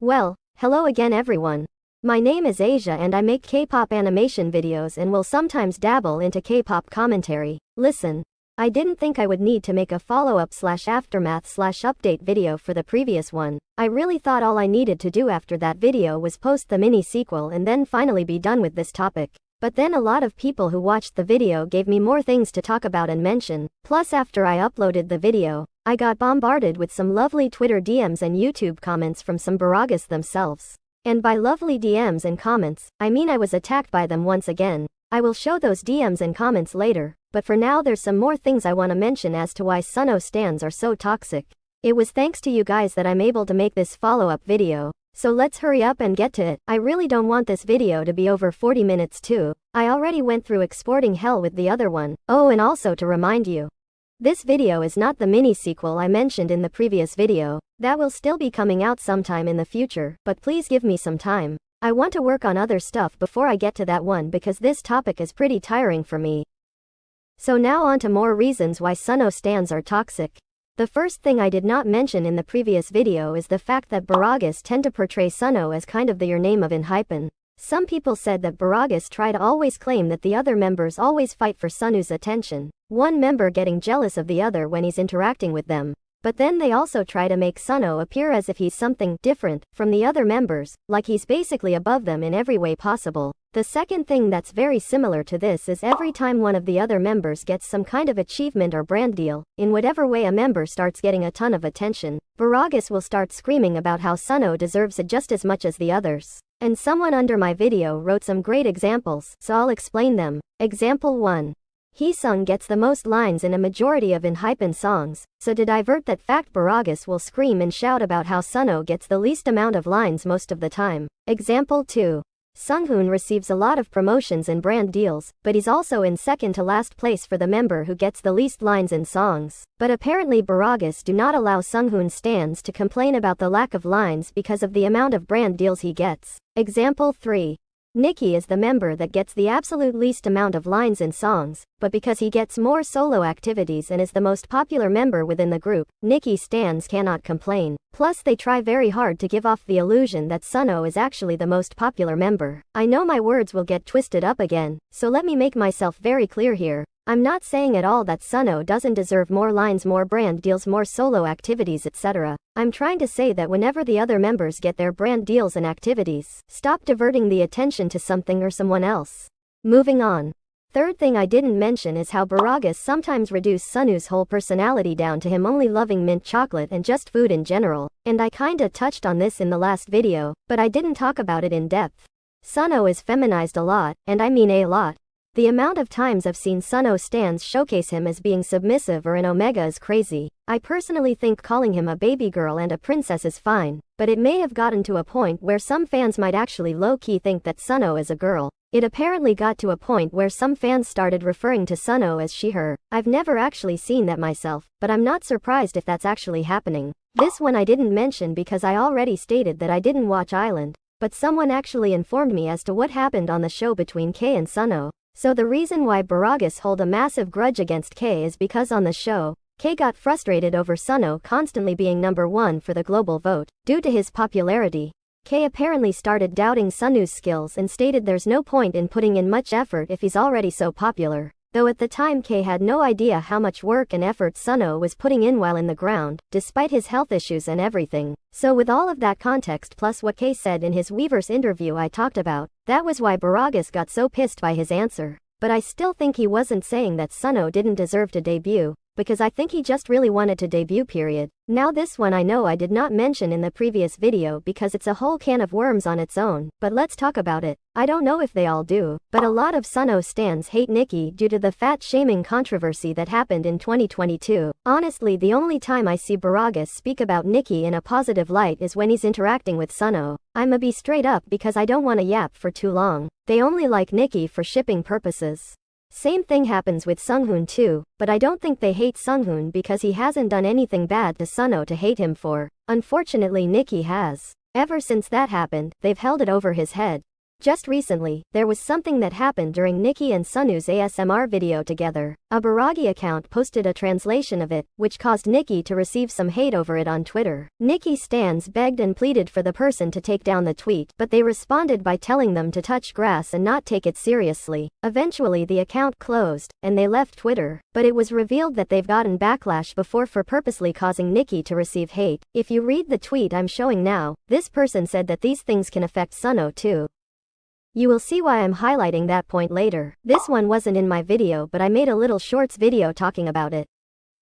Well, hello again everyone. My name is Asia and I make K-pop animation videos and will sometimes dabble into K-pop commentary. Listen, I didn't think I would need to make a follow-up/aftermath/update video for the previous one. I really thought all I needed to do after that video was post the mini sequel and then finally be done with this topic. But then a lot of people who watched the video gave me more things to talk about and mention. Plus after I uploaded the video, I got bombarded with some lovely Twitter DMs and YouTube comments from some Baragas themselves. And by lovely DMs and comments, I mean I was attacked by them once again. I will show those DMs and comments later, but for now there's some more things I want to mention as to why Sunho stans are so toxic. It was thanks to you guys that I'm able to make this follow-up video. So let's hurry up and get to it. I really don't want this video to be over 40 minutes too. I already went through exporting hell with the other one. Oh, and also to remind you, this video is not the mini-sequel I mentioned in the previous video. That will still be coming out sometime in the future, but please give me some time. I want to work on other stuff before I get to that one because this topic is pretty tiring for me. So now on to more reasons why Sunho stans are toxic. The first thing I did not mention in the previous video is the fact that Baragas tend to portray Sunho as kind of the your name of ENHYPEN. Some people said that Baragas try to always claim that the other members always fight for Sunho's attention, one member getting jealous of the other when he's interacting with them. But then they also try to make Sunho appear as if he's something different from the other members, like he's basically above them in every way possible. The second thing that's very similar to this is every time one of the other members gets some kind of achievement or brand deal, in whatever way a member starts getting a ton of attention, Baragas will start screaming about how Sunho deserves it just as much as the others. And someone under my video wrote some great examples, so I'll explain them. Example 1. Heesung gets the most lines in a majority of ENHYPEN songs, so to divert that fact Baragas will scream and shout about how Sunho gets the least amount of lines most of the time. Example 2. Sunghoon receives a lot of promotions and brand deals, but he's also in second to last place for the member who gets the least lines in songs. But apparently Baragas do not allow Sunghoon stans to complain about the lack of lines because of the amount of brand deals he gets. Example 3. Nikki is the member that gets the absolute least amount of lines in songs, but because he gets more solo activities and is the most popular member within the group, Nikki stans cannot complain. Plus they try very hard to give off the illusion that Sunho is actually the most popular member. I know my words will get twisted up again, so let me make myself very clear here. I'm not saying at all that Sunho doesn't deserve more lines, more brand deals, more solo activities, etc. I'm trying to say that whenever the other members get their brand deals and activities, stop diverting the attention to something or someone else. Moving on. Third thing I didn't mention is how Baragas sometimes reduce Sunho's whole personality down to him only loving mint chocolate and just food in general, and I kinda touched on this in the last video, but I didn't talk about it in depth. Sunho is feminized a lot, and I mean a lot. The amount of times I've seen Sunho stans showcase him as being submissive or an omega is crazy. I personally think calling him a baby girl and a princess is fine, but it may have gotten to a point where some fans might actually low-key think that Sunho is a girl. It apparently got to a point where some fans started referring to Sunho as she/her. I've never actually seen that myself, but I'm not surprised if that's actually happening. This one I didn't mention because I already stated that I didn't watch Island, but someone actually informed me as to what happened on the show between Kei and Sunho. So the reason why Baragas hold a massive grudge against Kei is because on the show, Kei got frustrated over Sunho constantly being number one for the global vote. Due to his popularity, Kei apparently started doubting Sunho's skills and stated there's no point in putting in much effort if he's already so popular. Though at the time Kei had no idea how much work and effort Sunho was putting in while in the ground, despite his health issues and everything. So with all of that context plus what Kei said in his Weverse interview I talked about, that was why Baragas got so pissed by his answer. But I still think he wasn't saying that Sunho didn't deserve to debut, because I think he just really wanted to debut period. Now this one I know I did not mention in the previous video because it's a whole can of worms on its own, but let's talk about it. I don't know if they all do, but a lot of Sunho stans hate Nikki due to the fat shaming controversy that happened in 2022. Honestly, the only time I see Baragas speak about Nikki in a positive light is when he's interacting with Sunho. I'ma be straight up because I don't wanna yap for too long. They only like Nikki for shipping purposes. Same thing happens with Sunghoon too, but I don't think they hate Sunghoon because he hasn't done anything bad to Sunho to hate him for. Unfortunately Nikki has. Ever since that happened, they've held it over his head. Just recently, there was something that happened during Nicki and Sunoo's ASMR video together. A Baragi account posted a translation of it, which caused Nicki to receive some hate over it on Twitter. Nicki stans begged and pleaded for the person to take down the tweet, but they responded by telling them to touch grass and not take it seriously. Eventually the account closed, and they left Twitter, but it was revealed that they've gotten backlash before for purposely causing Nicki to receive hate. If you read the tweet I'm showing now, this person said that these things can affect Sunoo too. You will see why I'm highlighting that point later. This one wasn't in my video, but I made a little shorts video talking about it.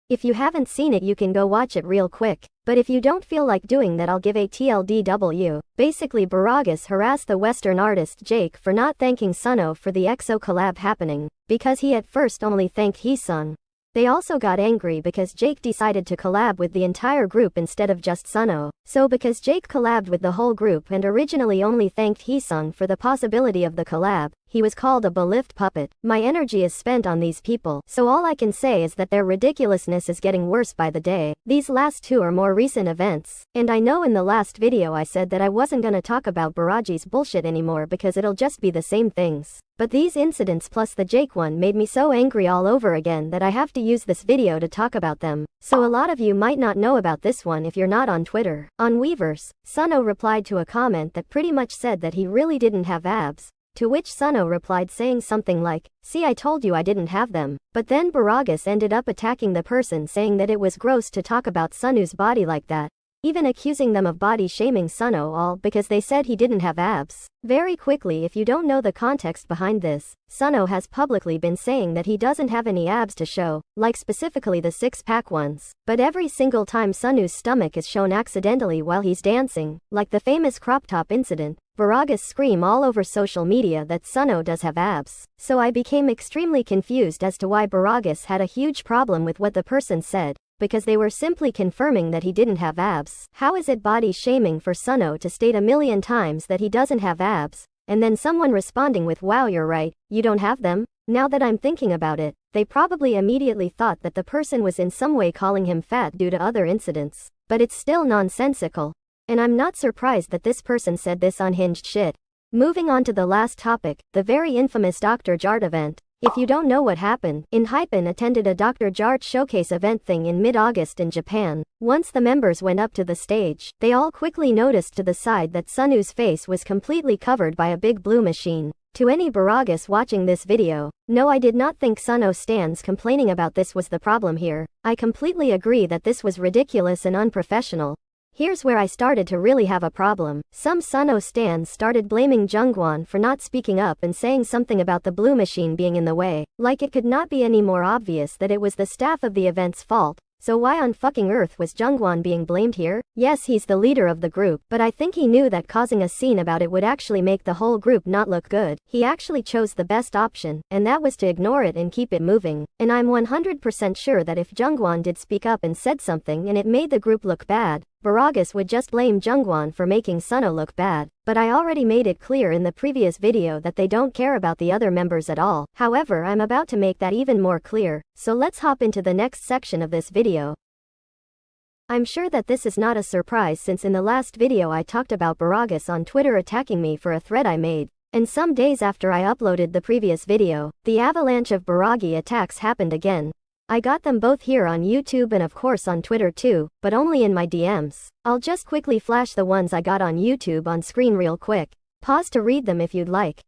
If you haven't seen it you can go watch it real quick, but if you don't feel like doing that I'll give a TLDW. Basically Baragis harassed the Western artist Jake for not thanking Sunoo for the EXO collab happening, because he at first only thanked Haesung. They also got angry because Jake decided to collab with the entire group instead of just Sunoo. So because Jake collabed with the whole group and originally only thanked Haesung for the possibility of the collab, he was called a Belift puppet. My energy is spent on these people, so all I can say is that their ridiculousness is getting worse by the day. These last two are more recent events, and I know in the last video I said that I wasn't gonna talk about Baragi's bullshit anymore because it'll just be the same things. But these incidents plus the Jake one made me so angry all over again that I have to use this video to talk about them. So a lot of you might not know about this one if you're not on Twitter. On Weverse, Sunoo replied to a comment that pretty much said that he really didn't have abs. To which Sunoo replied saying something like, "See, I told you I didn't have them." But then Baragis ended up attacking the person saying that it was gross to talk about Sunoo's body like that, even accusing them of body shaming Sunoo all because they said he didn't have abs. Very quickly, if you don't know the context behind this, Sunoo has publicly been saying that he doesn't have any abs to show, like specifically the six-pack ones. But every single time Sunoo's stomach is shown accidentally while he's dancing, like the famous crop top incident, Baragis scream all over social media that Sunoo does have abs. So I became extremely confused as to why Baragis had a huge problem with what the person said, because they were simply confirming that he didn't have abs. How is it body shaming for Sunoo to state a million times that he doesn't have abs, and then someone responding with, "Wow, you're right, you don't have them?" Now that I'm thinking about it, they probably immediately thought that the person was in some way calling him fat due to other incidents. But it's still nonsensical. And I'm not surprised that this person said this unhinged shit. Moving on to the last topic, the very infamous Dr. Jart event. If you don't know what happened, ENHYPEN attended a Dr. Jart showcase event thing in mid-August in Japan. Once the members went up to the stage, they all quickly noticed to the side that Sunoo's face was completely covered by a big blue machine. To any Baragis watching this video, no, I did not think Sunoo stans complaining about this was the problem here. I completely agree that this was ridiculous and unprofessional. Here's where I started to really have a problem. Some Sunoo stans started blaming Jungwon for not speaking up and saying something about the blue machine being in the way. Like it could not be any more obvious that it was the staff of the event's fault. So why on fucking earth was Jungwon being blamed here? Yes, he's the leader of the group, but I think he knew that causing a scene about it would actually make the whole group not look good. He actually chose the best option, and that was to ignore it and keep it moving. And I'm 100% sure that if Jungwon did speak up and said something and it made the group look bad, Baragis would just blame Jungwon for making Sunoo look bad. But I already made it clear in the previous video that they don't care about the other members at all. However, I'm about to make that even more clear, so let's hop into the next section of this video. I'm sure that this is not a surprise since in the last video I talked about Baragis on Twitter attacking me for a thread I made. And some days after I uploaded the previous video, the avalanche of Baragi attacks happened again. I got them both here on YouTube and of course on Twitter too, but only in my DMs. I'll just quickly flash the ones I got on YouTube on screen real quick. Pause to read them if you'd like.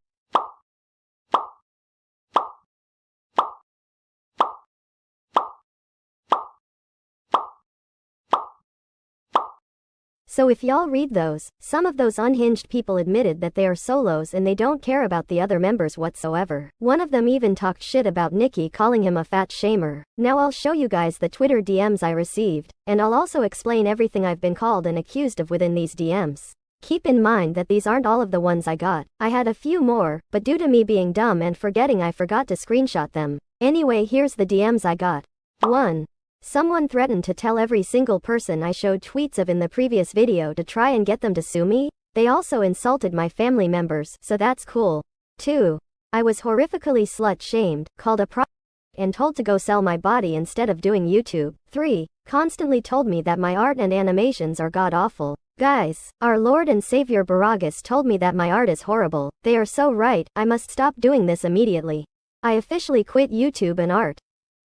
So if y'all read those, some of those unhinged people admitted that they are solos and they don't care about the other members whatsoever. One of them even talked shit about Nicki calling him a fat shamer. Now I'll show you guys the Twitter DMs I received, and I'll also explain everything I've been called and accused of within these DMs. Keep in mind that these aren't all of the ones I got. I had a few more, but due to me being dumb and forgetting I forgot to screenshot them. Anyway, here's the DMs I got. 1. Someone threatened to tell every single person I showed tweets of in the previous video to try and get them to sue me. They also insulted my family members, so that's cool. 2. I was horrifically slut-shamed, called a and told to go sell my body instead of doing YouTube. 3. Constantly told me that my art and animations are god-awful. Guys, our Lord and Savior Baragas told me that my art is horrible. They are so right, I must stop doing this immediately. I officially quit YouTube and art.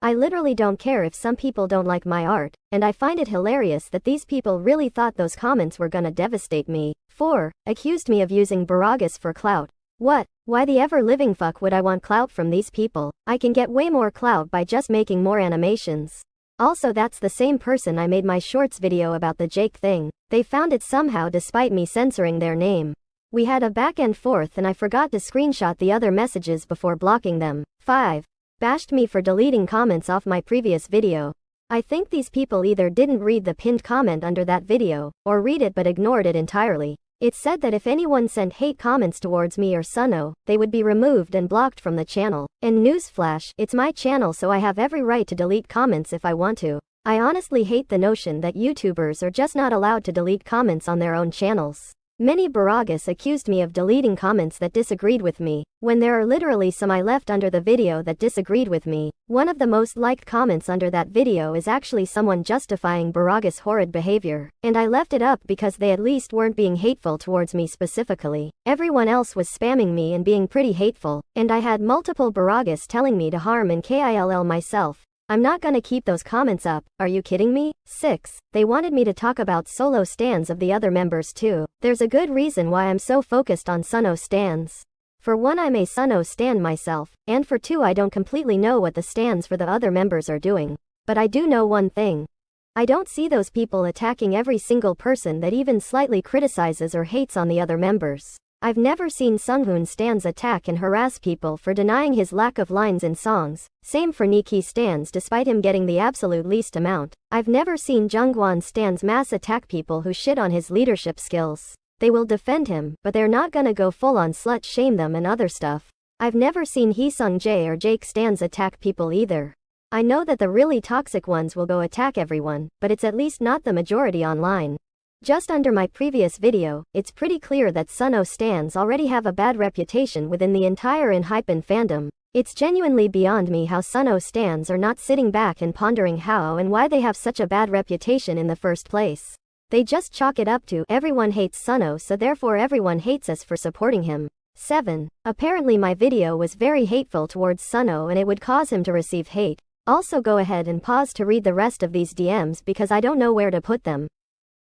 I literally don't care if some people don't like my art, and I find it hilarious that these people really thought those comments were gonna devastate me. 4. Accused me of using Baragas for clout. What? Why the ever-living fuck would I want clout from these people? I can get way more clout by just making more animations. Also, that's the same person I made my shorts video about the Jake thing. They found it somehow despite me censoring their name. We had a back and forth and I forgot to screenshot the other messages before blocking them. 5. Bashed me for deleting comments off my previous video. I think these people either didn't read the pinned comment under that video, or read it but ignored it entirely. It said that if anyone sent hate comments towards me or Sunno, they would be removed and blocked from the channel. And newsflash, it's my channel so I have every right to delete comments if I want to. I honestly hate the notion that YouTubers are just not allowed to delete comments on their own channels. Many Baragas accused me of deleting comments that disagreed with me, when there are literally some I left under the video that disagreed with me. One of the most liked comments under that video is actually someone justifying Baragas' horrid behavior, and I left it up because they at least weren't being hateful towards me specifically. Everyone else was spamming me and being pretty hateful, and I had multiple Baragas telling me to harm and kill myself. I'm not gonna keep those comments up, are you kidding me? 6. They wanted me to talk about solo stands of the other members too. There's a good reason why I'm so focused on Sunno stands. For one, I'm a Sunno stan myself, and for two, I don't completely know what the stands for the other members are doing. But I do know one thing. I don't see those people attacking every single person that even slightly criticizes or hates on the other members. I've never seen Sunghoon stans attack and harass people for denying his lack of lines in songs. Same for Nikki stans despite him getting the absolute least amount. I've never seen Jungwon stans mass attack people who shit on his leadership skills. They will defend him, but they're not gonna go full on slut shame them and other stuff. I've never seen Heesung Jae or Jake stans attack people either. I know that the really toxic ones will go attack everyone, but it's at least not the majority online. Just under my previous video, it's pretty clear that Sunno stans already have a bad reputation within the entire ENHYPEN fandom. It's genuinely beyond me how Sunno stans are not sitting back and pondering how and why they have such a bad reputation in the first place. They just chalk it up to everyone hates Sunno so therefore everyone hates us for supporting him. 7. Apparently my video was very hateful towards Sunno and it would cause him to receive hate. Also go ahead and pause to read the rest of these DMs because I don't know where to put them.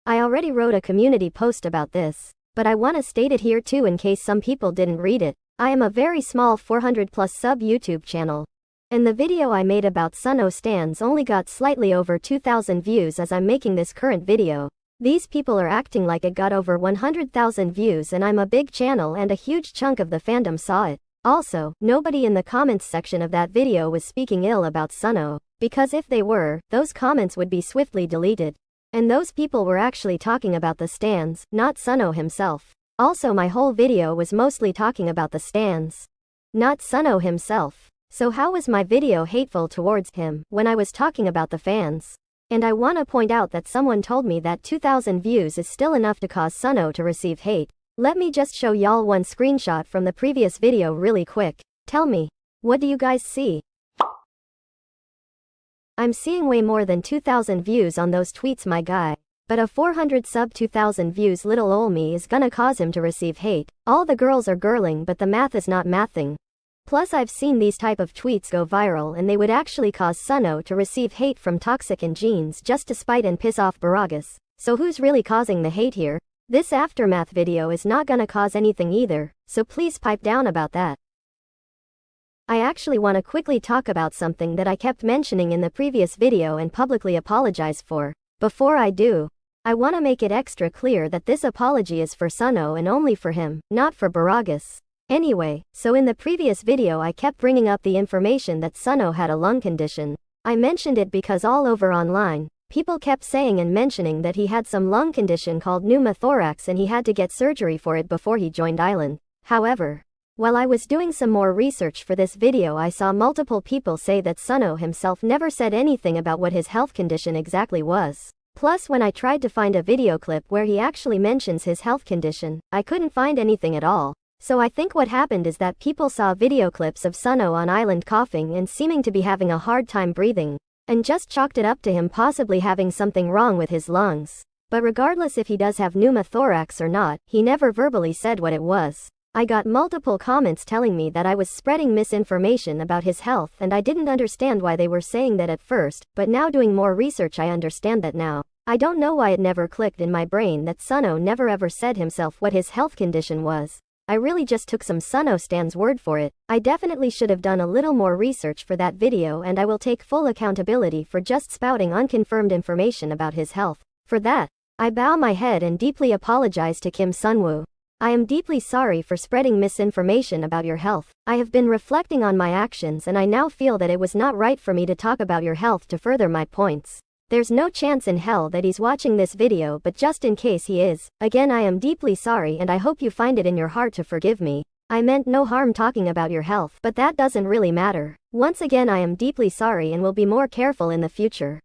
I already wrote a community post about this, but I want to state it here too in case some people didn't read it. I am a very small 400 plus sub YouTube channel. And the video I made about Sunno stans only got slightly over 2,000 views as I'm making this current video. These people are acting like it got over 100,000 views and I'm a big channel and a huge chunk of the fandom saw it. Also, nobody in the comments section of that video was speaking ill about Sunno, because if they were, those comments would be swiftly deleted. And those people were actually talking about the stans, not Sunno himself. Also my whole video was mostly talking about the stans, not Sunno himself. So how was my video hateful towards him when I was talking about the fans? And I wanna point out that someone told me that 2,000 views is still enough to cause Sunno to receive hate. Let me just show y'all one screenshot from the previous video really quick. Tell me, what do you guys see? I'm seeing way more than 2,000 views on those tweets my guy. But a 400 sub 2,000 views little ol' me is gonna cause him to receive hate. All the girls are girling but the math is not mathing. Plus I've seen these type of tweets go viral and they would actually cause Sunno to receive hate from Toxic and Jeans just to spite and piss off Baragas. So who's really causing the hate here? This aftermath video is not gonna cause anything either, so please pipe down about that. I actually want to quickly talk about something that I kept mentioning in the previous video and publicly apologize for. Before I do, I want to make it extra clear that this apology is for Sunno and only for him, not for Baragas. Anyway, so in the previous video I kept bringing up the information that Sunno had a lung condition. I mentioned it because all over online, people kept saying and mentioning that he had some lung condition called pneumothorax and he had to get surgery for it before he joined Island. However, while I was doing some more research for this video I saw multiple people say that Sunno himself never said anything about what his health condition exactly was. Plus when I tried to find a video clip where he actually mentions his health condition, I couldn't find anything at all. So I think what happened is that people saw video clips of Sunno on Island coughing and seeming to be having a hard time breathing, and just chalked it up to him possibly having something wrong with his lungs. But regardless if he does have pneumothorax or not, he never verbally said what it was. I got multiple comments telling me that I was spreading misinformation about his health, and I didn't understand why they were saying that at first, but now doing more research I understand that now. I don't know why it never clicked in my brain that Sunno never ever said himself what his health condition was. I really just took some Sunno Stan's word for it. I definitely should have done a little more research for that video, and I will take full accountability for just spouting unconfirmed information about his health. For that, I bow my head and deeply apologize to Kim Sunwoo. I am deeply sorry for spreading misinformation about your health. I have been reflecting on my actions, and I now feel that it was not right for me to talk about your health to further my points. There's no chance in hell that he's watching this video, but just in case he is, again I am deeply sorry, and I hope you find it in your heart to forgive me. I meant no harm talking about your health, but that doesn't really matter. Once again I am deeply sorry and will be more careful in the future.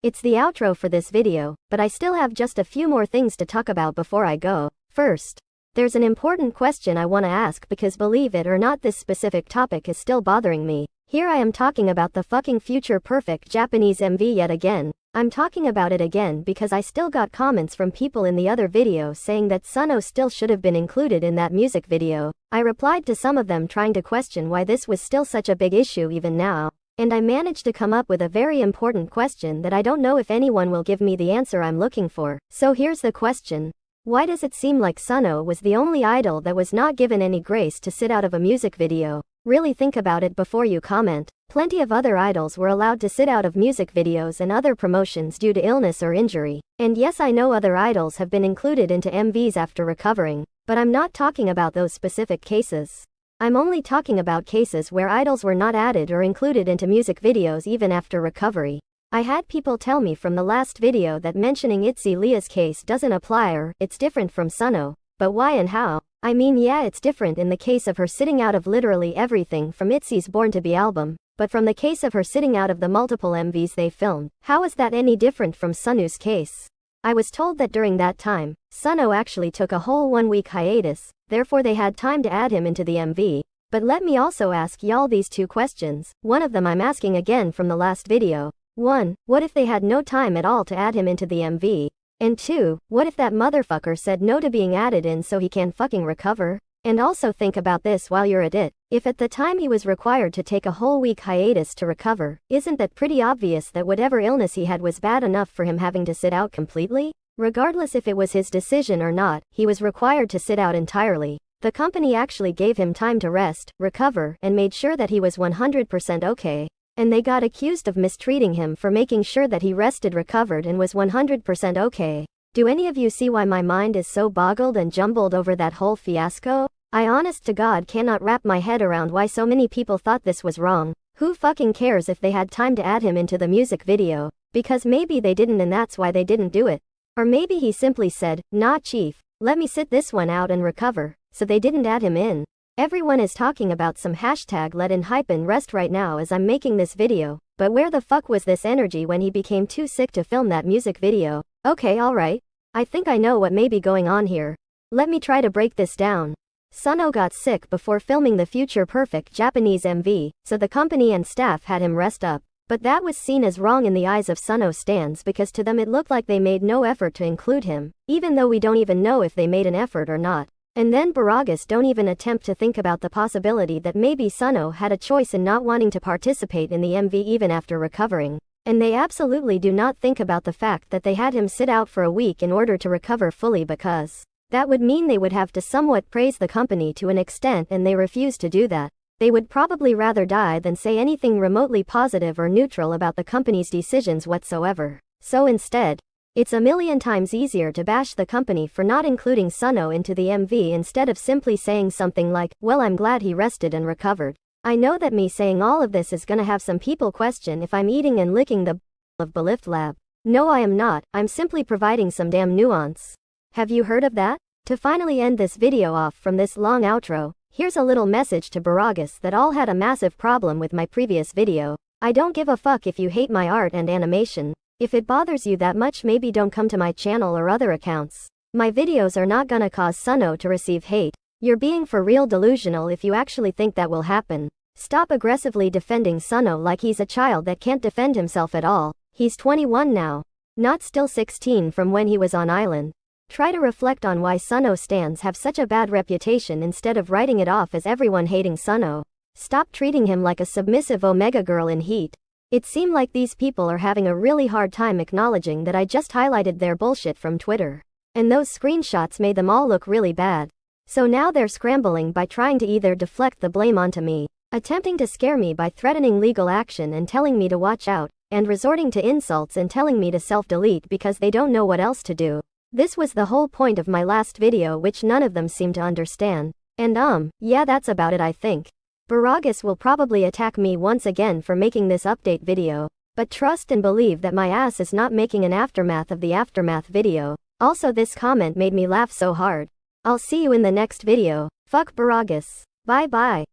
It's the outro for this video, but I still have just a few more things to talk about before I go. First, there's an important question I want to ask because believe it or not this specific topic is still bothering me. Here I am talking about the fucking Future Perfect Japanese MV yet again. I'm talking about it again because I still got comments from people in the other video saying that Sunno still should have been included in that music video. I replied to some of them trying to question why this was still such a big issue even now. And I managed to come up with a very important question that I don't know if anyone will give me the answer I'm looking for. So here's the question. Why does it seem like Sunno was the only idol that was not given any grace to sit out of a music video? Really think about it before you comment. Plenty of other idols were allowed to sit out of music videos and other promotions due to illness or injury. And yes, I know other idols have been included into MVs after recovering, but I'm not talking about those specific cases. I'm only talking about cases where idols were not added or included into music videos even after recovery. I had people tell me from the last video that mentioning ITZY Leah's case doesn't apply or it's different from Sunno, but why and how? I mean, yeah, it's different in the case of her sitting out of literally everything from ITZY's Born to Be album, but from the case of her sitting out of the multiple MVs they filmed, how is that any different from Sunwoo's case? I was told that during that time, Sunno actually took a whole 1-week hiatus, therefore they had time to add him into the MV. But let me also ask y'all these two questions. One of them I'm asking again from the last video. 1. What if they had no time at all to add him into the MV? And 2. What if that motherfucker said no to being added in so he can fucking recover? And also think about this while you're at it. If at the time he was required to take a whole week hiatus to recover, isn't that pretty obvious that whatever illness he had was bad enough for him having to sit out completely? Regardless if it was his decision or not, he was required to sit out entirely. The company actually gave him time to rest, recover, and made sure that he was 100% okay. And they got accused of mistreating him for making sure that he rested, recovered, and was 100% okay. Do any of you see why my mind is so boggled and jumbled over that whole fiasco? I honest to God cannot wrap my head around why so many people thought this was wrong. Who fucking cares if they had time to add him into the music video? Because maybe they didn't and that's why they didn't do it. Or maybe he simply said, "Nah chief, let me sit this one out and recover," so they didn't add him in. Everyone is talking about some hashtag let in hype and rest right now as I'm making this video, but where the fuck was this energy when he became too sick to film that music video? Okay, alright. I think I know what may be going on here. Let me try to break this down. Sunno got sick before filming the Future Perfect Japanese MV, so the company and staff had him rest up. But that was seen as wrong in the eyes of Sunno stans because to them it looked like they made no effort to include him, even though we don't even know if they made an effort or not. And then Baragas don't even attempt to think about the possibility that maybe Sunno had a choice in not wanting to participate in the MV even after recovering. And they absolutely do not think about the fact that they had him sit out for a week in order to recover fully because that would mean they would have to somewhat praise the company to an extent, and they refuse to do that. They would probably rather die than say anything remotely positive or neutral about the company's decisions whatsoever. So instead, it's a million times easier to bash the company for not including Sunno into the MV instead of simply saying something like, "Well, I'm glad he rested and recovered." I know that me saying all of this is gonna have some people question if I'm eating and licking the of Belift Lab. No, I am not. I'm simply providing some damn nuance. Have you heard of that? To finally end this video off from this long outro, here's a little message to Baragas that all had a massive problem with my previous video. I don't give a fuck if you hate my art and animation. If it bothers you that much, maybe don't come to my channel or other accounts. My videos are not gonna cause Sunno to receive hate. You're being for real delusional if you actually think that will happen. Stop aggressively defending Sunno like he's a child that can't defend himself at all. He's 21 now. Not still 16 from when he was on Island. Try to reflect on why Sunho stans have such a bad reputation instead of writing it off as everyone hating Sunho. Stop treating him like a submissive Omega girl in Heat. It seemed like these people are having a really hard time acknowledging that I just highlighted their bullshit from Twitter. And those screenshots made them all look really bad. So now they're scrambling by trying to either deflect the blame onto me, attempting to scare me by threatening legal action and telling me to watch out, and resorting to insults and telling me to self-delete because they don't know what else to do. This was the whole point of my last video, which none of them seem to understand. And yeah, that's about it, I think. Baragas will probably attack me once again for making this update video, but trust and believe that my ass is not making an aftermath of the aftermath video. Also, this comment made me laugh so hard. I'll see you in the next video. Fuck Baragas. Bye bye.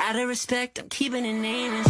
Out of respect, I'm keeping a name.